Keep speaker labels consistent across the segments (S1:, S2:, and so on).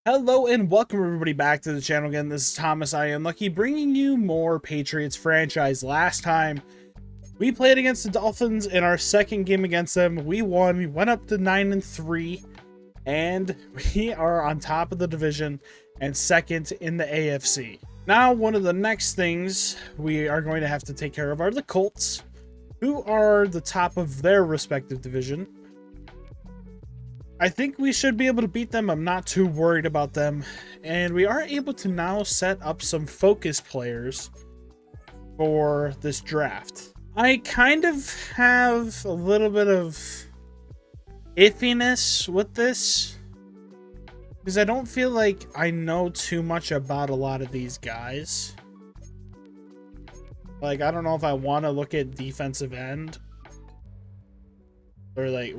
S1: Hello and welcome everybody back to the channel again. This is Thomas, I am Lucky, bringing you more Patriots franchise. Last time we played against the Dolphins in our second game against them. We won. We went up to 9-3 and we are on top of the division and second in the AFC. Now, one of the next things we are going to have to take care of are the Colts, who are the top of their respective division. I think we should be able to beat them. I'm not too worried about them. And we are able to now set up some focus players for this draft. I kind of have a little bit of iffiness with this, because I don't feel like I know too much about a lot of these guys. Like, I don't know if I want to look at defensive end. Or I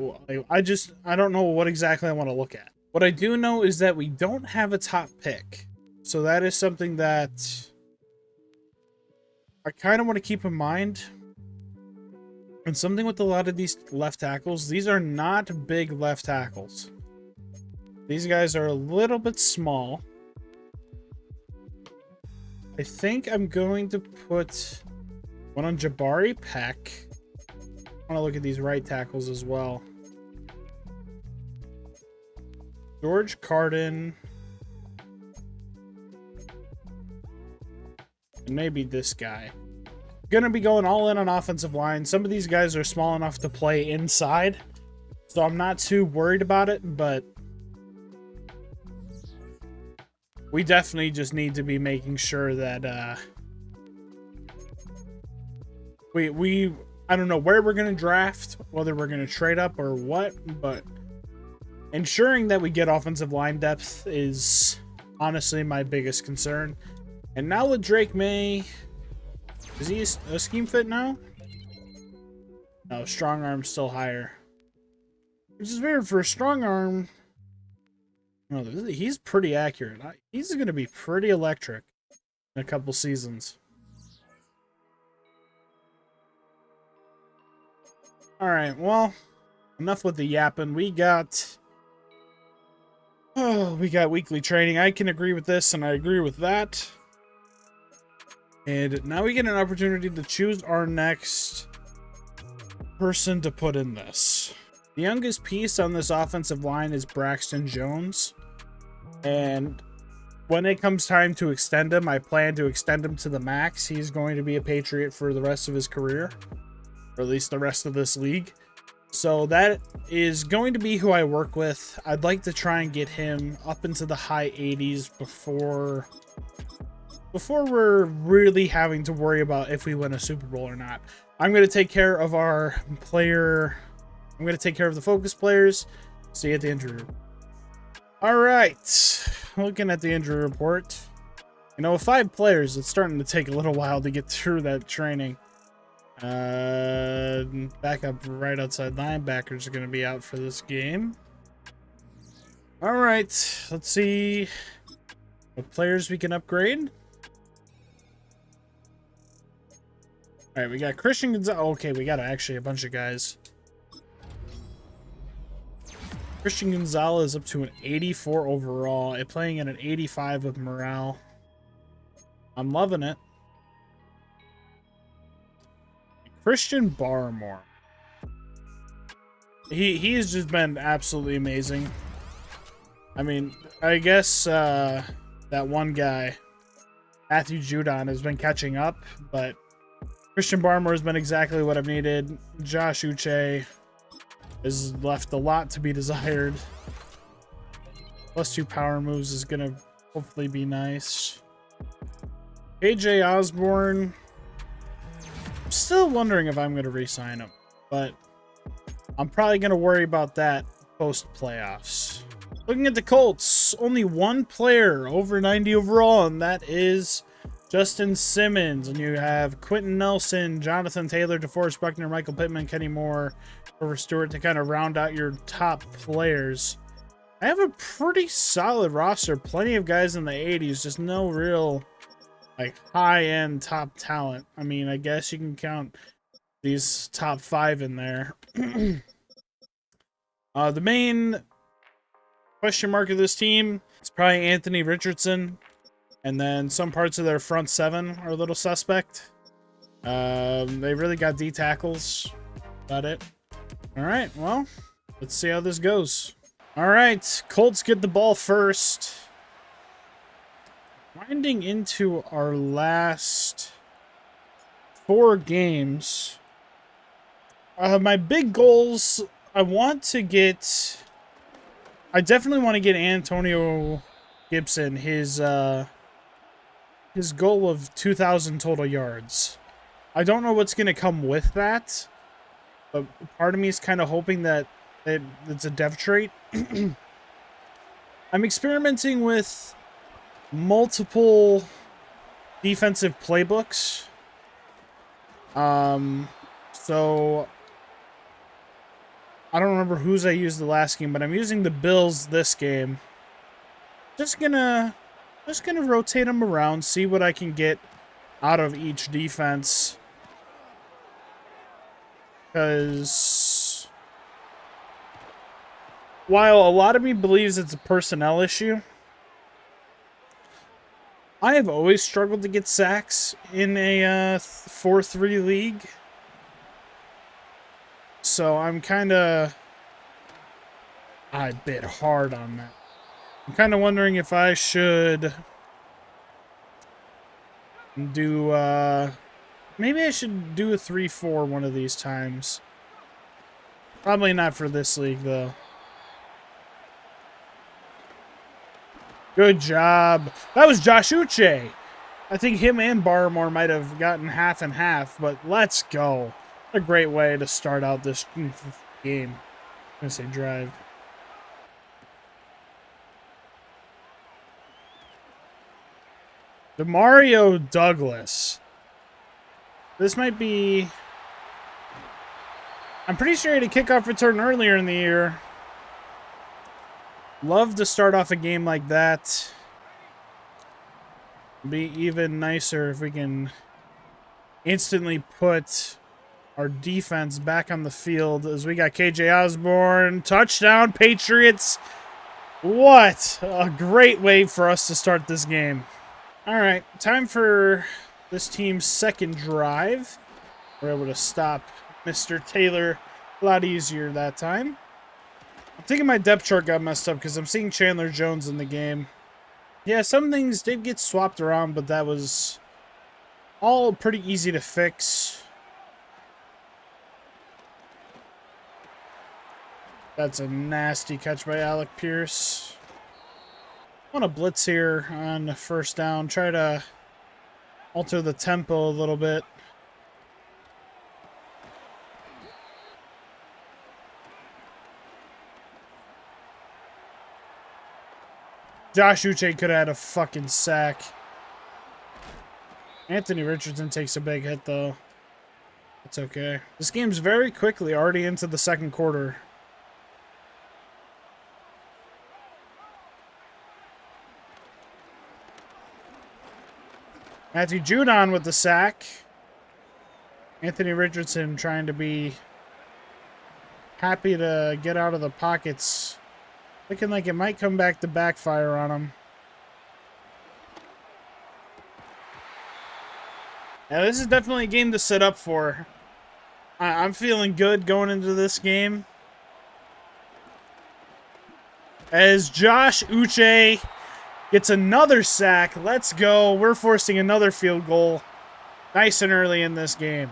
S1: don't know what exactly I want to look at. What I do know is that we don't have a top pick. So that is something that I kind of want to keep in mind. And something with a lot of these left tackles, these are not big left tackles. These guys are a little bit small. I think I'm going to put one on Jabari Peck. I want to look at these right tackles as well. George Carden. And maybe this guy. Gonna be going all in on offensive line. Some of these guys are small enough to play inside, so I'm not too worried about it, but we definitely just need to be making sure that I don't know where we're going to draft, whether we're going to trade up or what, but ensuring that we get offensive line depth is honestly my biggest concern. And now with Drake May, is he a scheme fit now? No, strong arm's still higher. Which is weird for a strong arm. No, he's pretty accurate. He's going to be pretty electric in a couple seasons. Alright, well, enough with the yapping. We got weekly training. I can agree with this, and I agree with that. And now we get an opportunity to choose our next person to put in this. The youngest piece on this offensive line is Braxton Jones. And when it comes time to extend him, I plan to extend him to the max. He's going to be a Patriot for the rest of his career. Or at least the rest of this league. So that is going to be who I work with. I'd like to try and get him up into the high 80s before we're really having to worry about if we win a Super Bowl or not. I'm going to take care of our player. I'm going to take care of the focus players. See you at the injury report. All right. Looking at the injury report. You know, with 5 players, it's starting to take a little while to get through that training. Backup right outside linebackers are going to be out for this game. All right, let's see what players we can upgrade. All right, we got Christian Gonzalez. Okay, we got actually a bunch of guys. Christian Gonzalez up to an 84 overall, and playing at an 85 with morale. I'm loving it. Christian Barmore. He's just been absolutely amazing. I mean, I guess that one guy, Matthew Judon, has been catching up, but Christian Barmore has been exactly what I've needed. Josh Uche has left a lot to be desired. +2 power moves is going to hopefully be nice. AJ Osborne. Still wondering if I'm going to re-sign him, but I'm probably going to worry about that post-playoffs. Looking at the Colts, only one player over 90 overall, and that is Justin Simmons. And you have Quentin Nelson, Jonathan Taylor, DeForest Buckner, Michael Pittman, Kenny Moore, Grover Stewart to kind of round out your top players. I have a pretty solid roster. Plenty of guys in the 80s, just no real like high-end top talent. I mean, I guess you can count these top 5 in there. The main question mark of this team It's probably Anthony Richardson. And then some parts of their front seven are a little suspect. They really got D tackles. About it. All right, well, let's see how this goes. All right, Colts get the ball first. Winding into our last 4 games. My big goals, I definitely want to get Antonio Gibson his goal of 2,000 total yards. I don't know what's going to come with that, but part of me is kind of hoping that it's a dev trait. I'm experimenting with multiple defensive playbooks. So I don't remember whose I used the last game, but I'm using the Bills this game. Just gonna rotate them around, see what I can get out of each defense. Because while a lot of me believes it's a personnel issue, I have always struggled to get sacks in a 4-3 league. So I'm kind of a bit hard on that. I'm kind of wondering if I should do, maybe I should do a 3-4 one of these times. Probably not for this league, though. Good job. That was Josh Uche. I think him and Barmore might have gotten half and half, but let's go. A great way to start out this game. I'm going to say drive. Demario Douglas. This might be... I'm pretty sure he had a kickoff return earlier in the year. Love to start off a game like that. Be even nicer if we can instantly put our defense back on the field as we got KJ Osborne. Touchdown, Patriots. What a great way for us to start this game. All right, time for this team's second drive. We're able to stop Mr. Taylor a lot easier that time. I'm thinking my depth chart got messed up because I'm seeing Chandler Jones in the game. Yeah, some things did get swapped around, but that was all pretty easy to fix. That's a nasty catch by Alec Pierce. I want to blitz here on the first down. Try to alter the tempo a little bit. Josh Uche could have had a fucking sack. Anthony Richardson takes a big hit, though. It's okay. This game's very quickly already into the second quarter. Matthew Judon with the sack. Anthony Richardson trying to be happy to get out of the pockets. Looking like it might come back to backfire on him. Now, this is definitely a game to set up for. I'm feeling good going into this game. As Josh Uche gets another sack. Let's go. We're forcing another field goal. Nice and early in this game.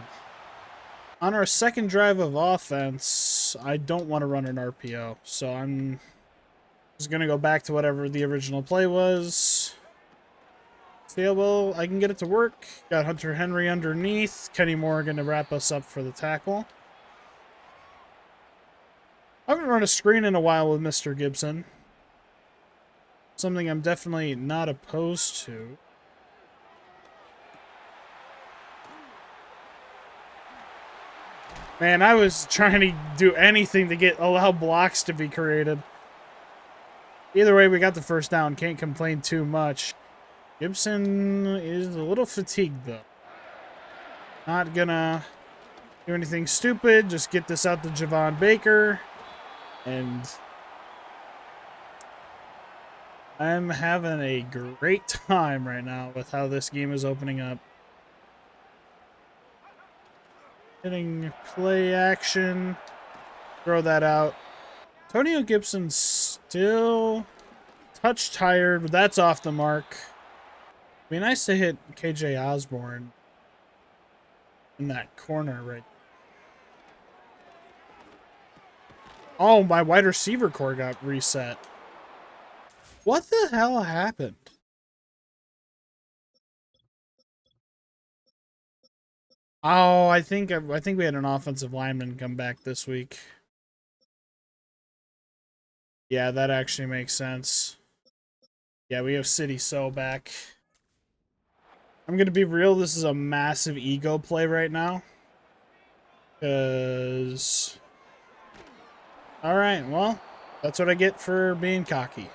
S1: On our second drive of offense, I don't want to run an RPO. So I'm just going to go back to whatever the original play was. See how well I can get it to work. Got Hunter Henry underneath. Kenny Moore going to wrap us up for the tackle. I haven't run a screen in a while with Mr. Gibson. Something I'm definitely not opposed to. Man, I was trying to do anything to allow blocks to be created. Either way, we got the first down. Can't complain too much. Gibson is a little fatigued, though. Not gonna do anything stupid. Just get this out to Javon Baker. And I'm having a great time right now with how this game is opening up. Hitting play action. Throw that out. Antonio Gibson's still touch tired, but that's off the mark. Be nice to hit KJ Osborne in that corner right. Oh, my wide receiver core got reset. What the hell happened? Oh, I think we had an offensive lineman come back this week. Yeah, that actually makes sense. Yeah, we have City So back. I'm gonna be real, this is a massive ego play right now. Cause alright, well, that's what I get for being cocky.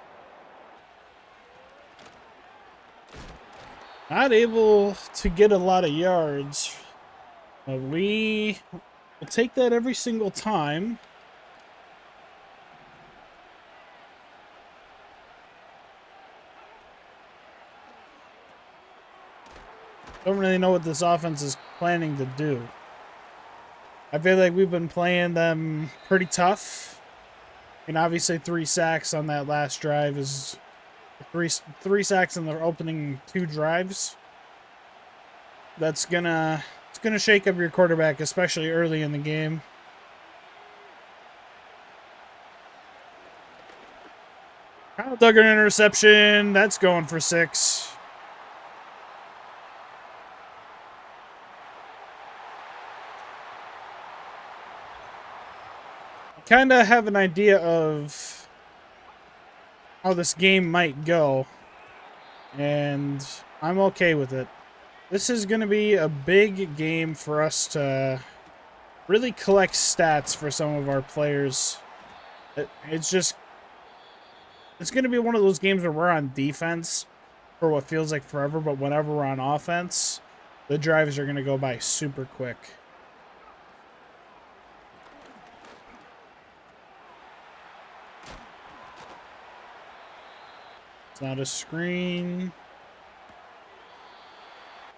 S1: Not able to get a lot of yards. But we will take that every single time. Don't really know what this offense is planning to do. I feel like we've been playing them pretty tough. And obviously 3 sacks on that last drive is three sacks in the opening 2 drives. It's gonna shake up your quarterback, especially early in the game. Kyle Duggar interception. That's going for 6. Kind of have an idea of how this game might go, and I'm okay with it. This is going to be a big game for us to really collect stats for some of our players. It's going to be one of those games where we're on defense for what feels like forever, but whenever we're on offense, the drives are going to go by super quick. It's not a screen.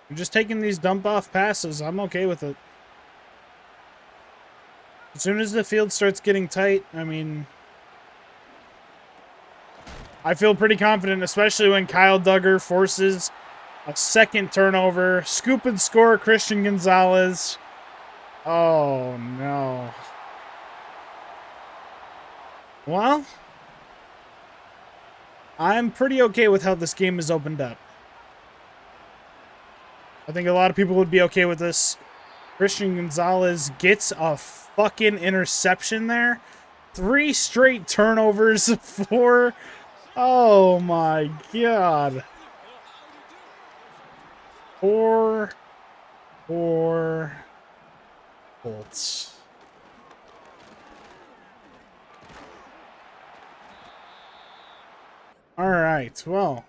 S1: I'm just taking these dump-off passes. I'm okay with it. As soon as the field starts getting tight, I mean, I feel pretty confident, especially when Kyle Duggar forces a second turnover. Scoop and score, Christian Gonzalez. Oh, no. Well, I'm pretty okay with how this game is opened up. I think a lot of people would be okay with this. Christian Gonzalez gets a fucking interception there. 3 straight turnovers for... Oh my god. 4 Colts. Alright, well.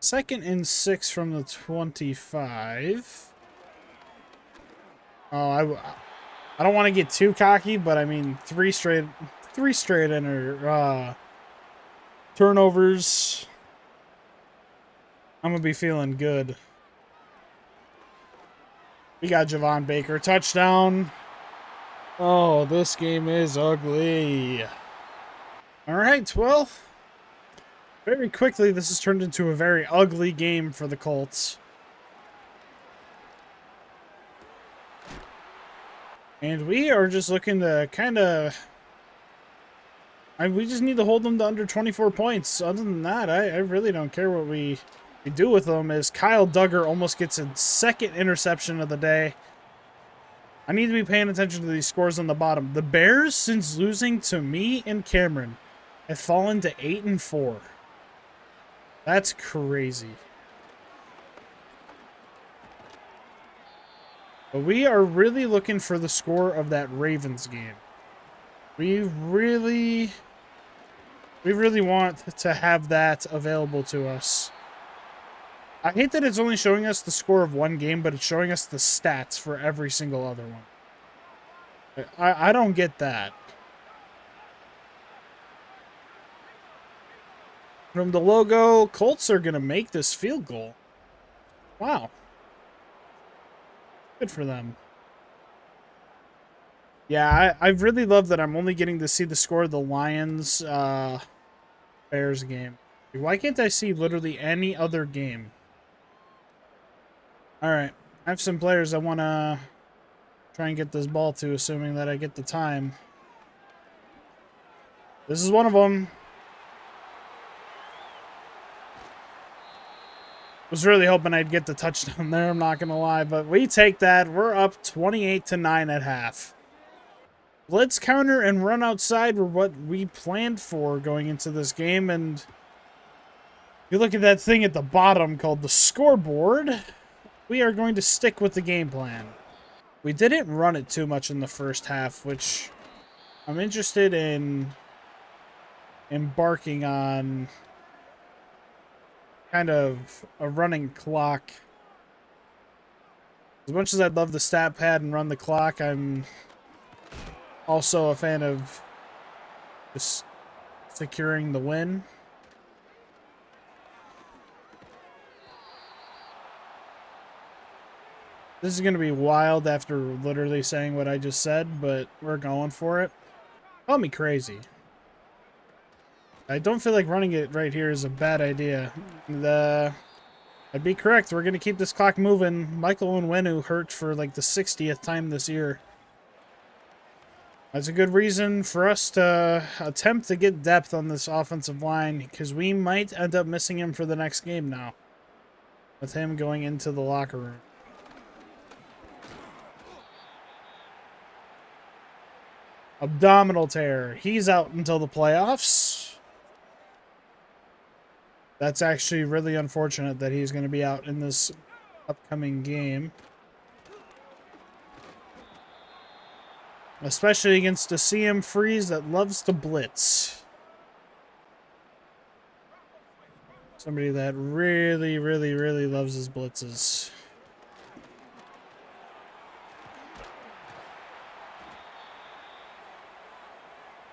S1: 2nd and 6 from the 25. Oh, I don't want to get too cocky, but I mean 3 straight turnovers. I'm gonna be feeling good. We got Javon Baker touchdown. Oh, this game is ugly. All right, well, very quickly this has turned into a very ugly game for the Colts. And we are just looking to kind of... we just need to hold them to under 24 points. Other than that, I really don't care what we do with them. As Kyle Duggar almost gets a 2nd interception of the day. I need to be paying attention to these scores on the bottom. The Bears, since losing to me and Cameron, have fallen to 8-4. That's crazy. But we are really looking for the score of that Ravens game. We really want to have that available to us. I hate that it's only showing us the score of one game, but it's showing us the stats for every single other one. I don't get that. From the logo, Colts are going to make this field goal. Wow. Good for them. Yeah, I really love that I'm only getting to see the score of the Lions Bears game. Why can't I see literally any other game? All right. I have some players I want to try and get this ball to, assuming that I get the time. This is one of them. Was really hoping I'd get the touchdown there, I'm not going to lie. But we take that. We're up 28-9 at half. Blitz counter and run outside were what we planned for going into this game. And you look at that thing at the bottom called the scoreboard. We are going to stick with the game plan. We didn't run it too much in the first half, which I'm interested in embarking on kind of a running clock. As much as I'd love the stat pad and run the clock, I'm also a fan of just securing the win. This is going to be wild after literally saying what I just said, but we're going for it. Call me crazy. I don't feel like running it right here is a bad idea. I'd be correct. We're going to keep this clock moving. Michael Onwenu hurt for like the 60th time this year. That's a good reason for us to attempt to get depth on this offensive line, because we might end up missing him for the next game now, with him going into the locker room. Abdominal tear. He's out until the playoffs. That's actually really unfortunate that he's going to be out in this upcoming game. Especially against a CM Freeze that loves to blitz. Somebody that really, really, really loves his blitzes.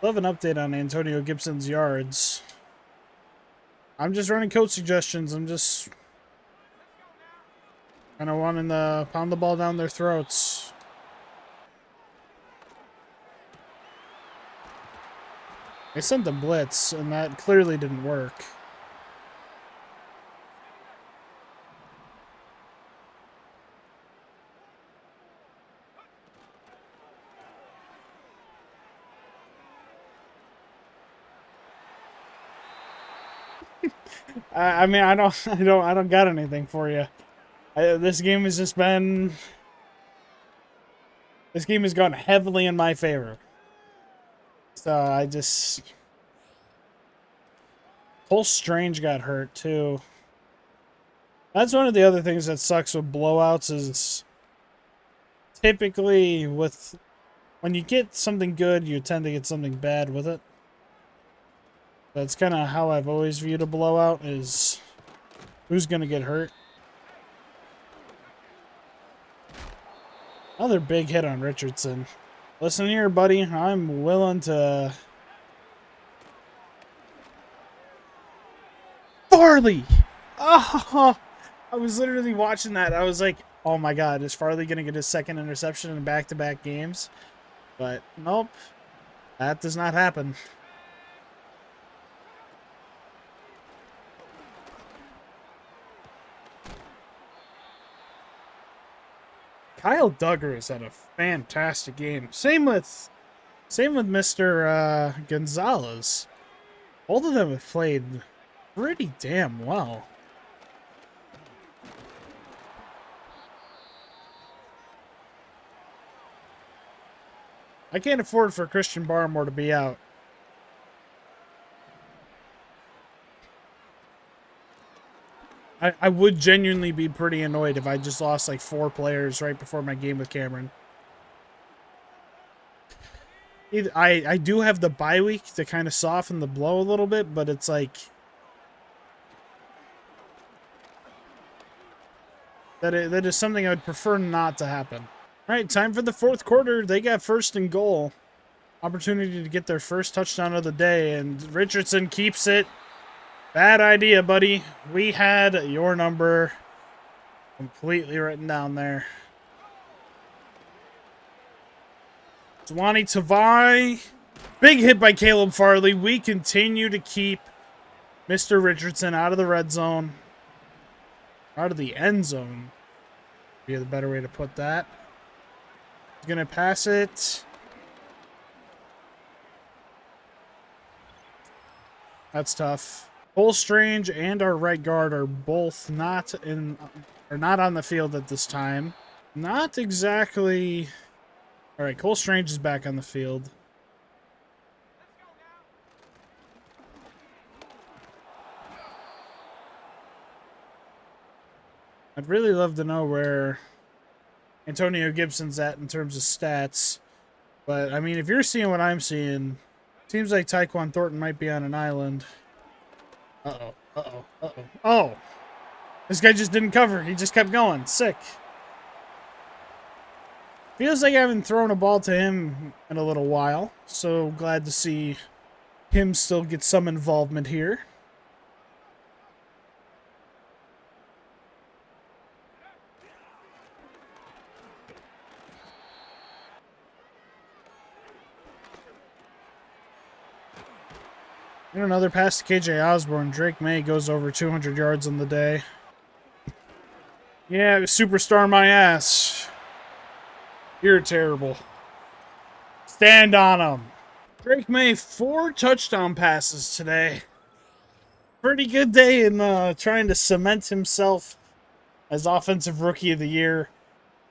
S1: Love an update on Antonio Gibson's yards. I'm just running coach suggestions. I'm just kind of wanting to pound the ball down their throats. They sent the blitz, and that clearly didn't work. I mean, I don't got anything for you. This game has just been. This game has gone heavily in my favor. So I just. Cole Strange got hurt too. That's one of the other things that sucks with blowouts is typically when you get something good, you tend to get something bad with it. That's kind of how I've always viewed a blowout, is who's going to get hurt. Another big hit on Richardson. Listen here, buddy. I'm willing to... Farley! Oh, I was literally watching that. I was like, oh my god, is Farley going to get his second interception in back-to-back games? But nope, that does not happen. Kyle Duggar has had a fantastic game. Same with Mr. Gonzalez. Both of them have played pretty damn well. I can't afford for Christian Barmore to be out. I would genuinely be pretty annoyed if I just lost like 4 players right before my game with Cameron. I do have the bye week to kind of soften the blow a little bit, but it's like... That is something I would prefer not to happen. All right, time for the fourth quarter. They got first and goal. Opportunity to get their first touchdown of the day, and Richardson keeps it. Bad idea, buddy. We had your number completely written down there. Dwani Tavai. Big hit by Caleb Farley. We continue to keep Mr. Richardson out of the red zone. Out of the end zone. Be the better way to put that. He's going to pass it. That's tough. Cole Strange and our right guard are both not on the field at this time. Not exactly. All right, Cole Strange is back on the field. I'd really love to know where Antonio Gibson's at in terms of stats. But, I mean, if you're seeing what I'm seeing, seems like Tyquan Thornton might be on an island. Uh-oh, uh-oh, uh-oh. Oh! This guy just didn't cover. He just kept going. Sick. Feels like I haven't thrown a ball to him in a little while. So glad to see him still get some involvement here. And another pass to KJ Osborne. Drake May goes over 200 yards on the day. Yeah, superstar my ass. You're terrible. Stand on him. Drake May, 4 touchdown passes today. Pretty good day in trying to cement himself as Offensive Rookie of the Year.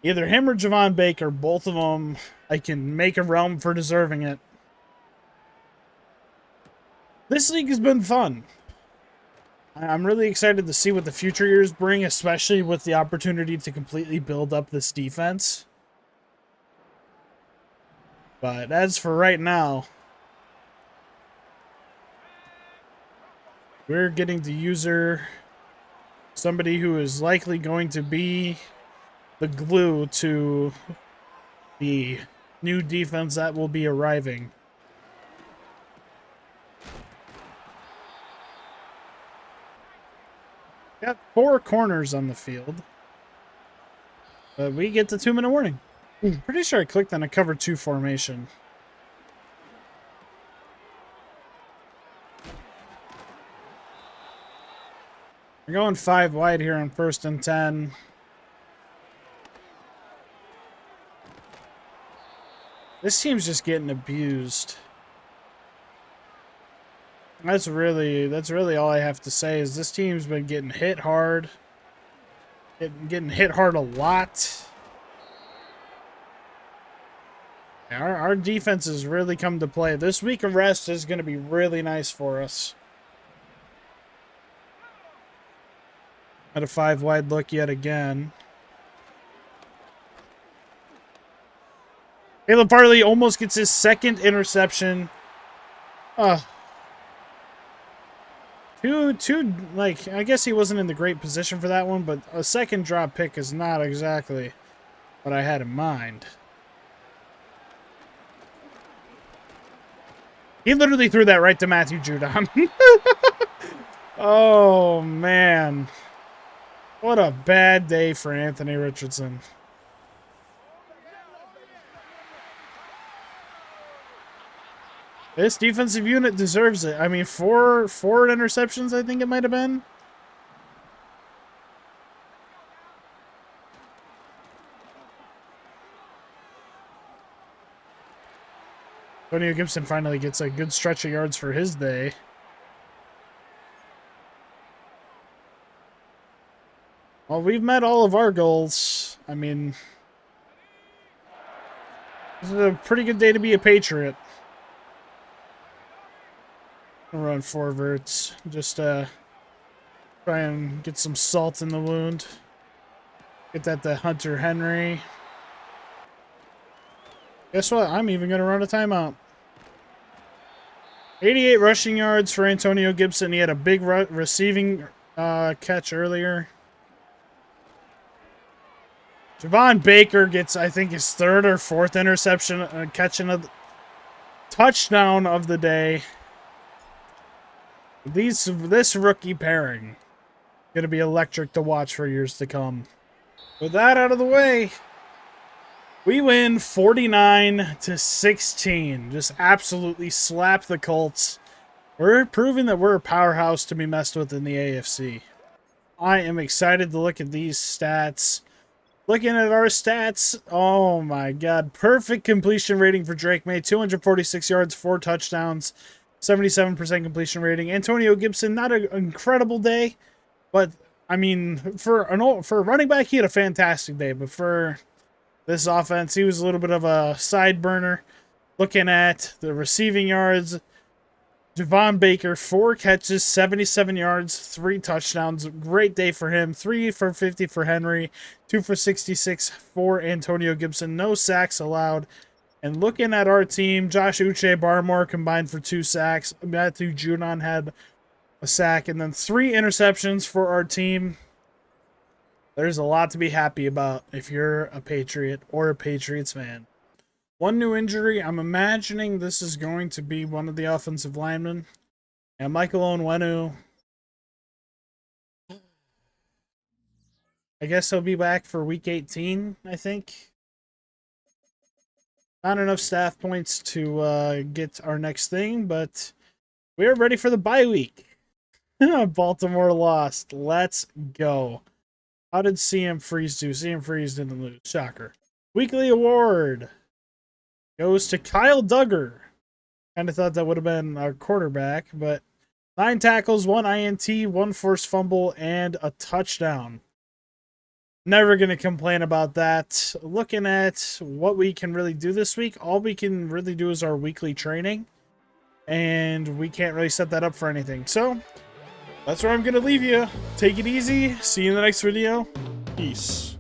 S1: Either him or Javon Baker, both of them, I can make a realm for deserving it. This league has been fun. I'm really excited to see what the future years bring, especially with the opportunity to completely build up this defense. But as for right now, we're getting the user, somebody who is likely going to be the glue to the new defense that will be arriving. Got 4 corners on the field. But we get the 2-minute warning. Pretty sure I clicked on a cover 2 formation. We're going 5 wide here on 1st and 10. This team's just getting abused. That's really all I have to say is this team's been getting hit hard. Getting hit hard a lot. Our defense has really come to play. This week of rest is going to be really nice for us. At a 5 wide look yet again. Caleb Farley almost gets his 2nd interception. Like, I guess he wasn't in the great position for that one, but a 2nd drop pick is not exactly what I had in mind. He literally threw that right to Matthew Judon. Oh, man. What a bad day for Anthony Richardson. This defensive unit deserves it. I mean, four interceptions, I think it might have been. Antonio Gibson finally gets a good stretch of yards for his day. Well, we've met all of our goals. I mean, this is a pretty good day to be a Patriot. Run forwards. Just try and get some salt in the wound. Get that to Hunter Henry. Guess what? I'm even going to run a timeout. 88 rushing yards for Antonio Gibson. He had a big receiving catch earlier. Javon Baker gets, I think, his 3rd or 4th interception, catching a touchdown of the day. This rookie pairing gonna be electric to watch for years to come. With that out of the way, we win 49-16. Just absolutely slap the Colts. We're proving that we're a powerhouse to be messed with in the AFC. I am excited to look at these stats. Looking at our stats, oh my god. Perfect completion rating for Drake May. 246 yards, 4 touchdowns, 77% completion rating. Antonio Gibson, not an incredible day, but I mean, for a running back, he had a fantastic day. But for this offense, he was a little bit of a side burner. Looking at the receiving yards, Javon Baker, 4 catches, 77 yards, 3 touchdowns. Great day for him. 3 for 50 for Henry, 2 for 66 for Antonio Gibson. No sacks allowed. And looking at our team, Josh Uche Barmore combined for 2 sacks. Matthew Judon had a sack, and then 3 interceptions for our team. There's a lot to be happy about if you're a Patriot or a Patriots fan. One new injury, I'm imagining this is going to be one of the offensive linemen. And Michael Onwenu, I guess he'll be back for week 18, I think. Not enough staff points to get our next thing, but we are ready for the bye week. Baltimore lost. Let's go. How did CM Freeze do? CM Freeze didn't lose. Shocker. Weekly award goes to Kyle Duggar. Kind of thought that would have been our quarterback, but 9 tackles, 1 INT, 1 forced fumble, and a touchdown. Never going to complain about that. Looking at what we can really do this week, all we can really do is our weekly training, and we can't really set that up for anything. So that's where I'm going to leave you. Take it easy. See you in the next video. Peace.